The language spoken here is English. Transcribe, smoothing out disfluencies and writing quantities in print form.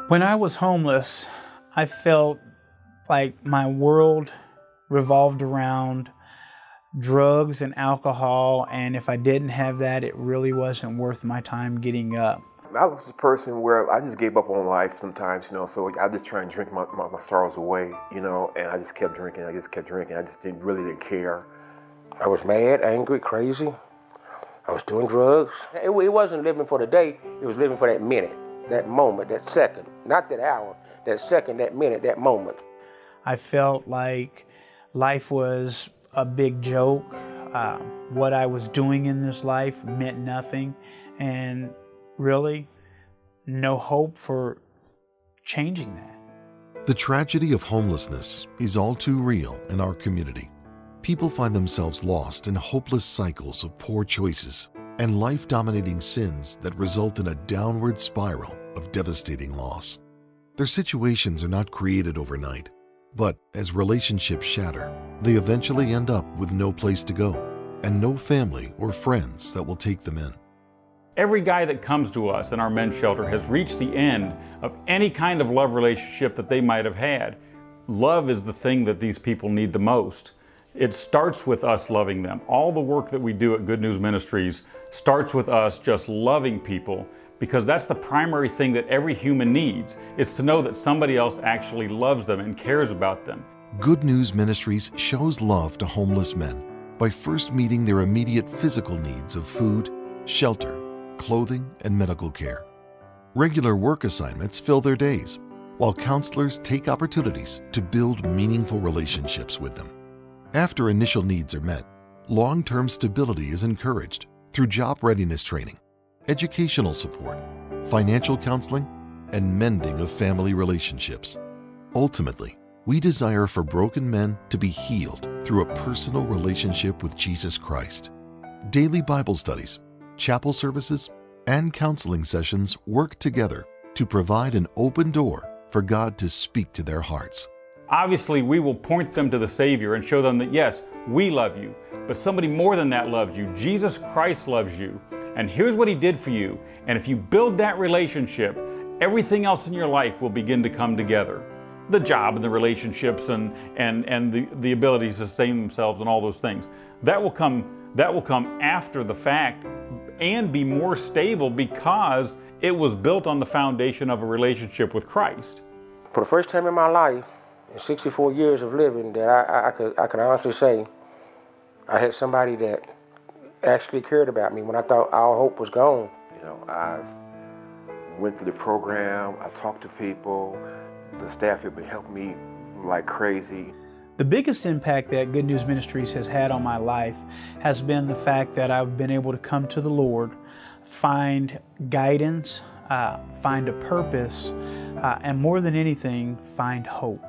When I was homeless, I felt like my world revolved around drugs and alcohol, and if I didn't have that, it really wasn't worth my time getting up. I was a person where I just gave up on life sometimes, so I just try and drink my sorrows away, and I just kept drinking, I just didn't care. I was mad, angry, crazy. I was doing drugs. It wasn't living for the day, it was living for that minute, that moment, that second. Not that hour, that second, that minute, that moment. I felt like life was a big joke. What I was doing in this life meant nothing, and really no hope for changing that. The tragedy of homelessness is all too real in our community. People find themselves lost in hopeless cycles of poor choices and life-dominating sins that result in a downward spiral of devastating loss. Their situations are not created overnight, but as relationships shatter, they eventually end up with no place to go and no family or friends that will take them in. Every guy that comes to us in our men's shelter has reached the end of any kind of love relationship that they might have had. Love is the thing that these people need the most. It starts with us loving them. All the work that we do at Good News Ministries starts with us just loving people, because that's the primary thing that every human needs, is to know that somebody else actually loves them and cares about them. Good News Ministries shows love to homeless men by first meeting their immediate physical needs of food, shelter, clothing, and medical care. Regular work assignments fill their days, while counselors take opportunities to build meaningful relationships with them. After initial needs are met, long-term stability is encouraged through job readiness training, educational support, financial counseling, and mending of family relationships. Ultimately, we desire for broken men to be healed through a personal relationship with Jesus Christ. Daily Bible studies, chapel services, and counseling sessions work together to provide an open door for God to speak to their hearts. Obviously, we will point them to the Savior and show them that, yes, we love you, but somebody more than that loves you. Jesus Christ loves you, and here's what He did for you. And if you build that relationship, everything else in your life will begin to come together. The job and the relationships and the ability to sustain themselves and all those things. That will come after the fact and be more stable because it was built on the foundation of a relationship with Christ. For the first time in my life, in 64 years of living, that I can honestly say I had somebody that actually cared about me when I thought all hope was gone. I went through the program, I talked to people, the staff have been helping me like crazy. The biggest impact that Good News Ministries has had on my life has been the fact that I've been able to come to the Lord, find guidance, find a purpose, and more than anything, find hope.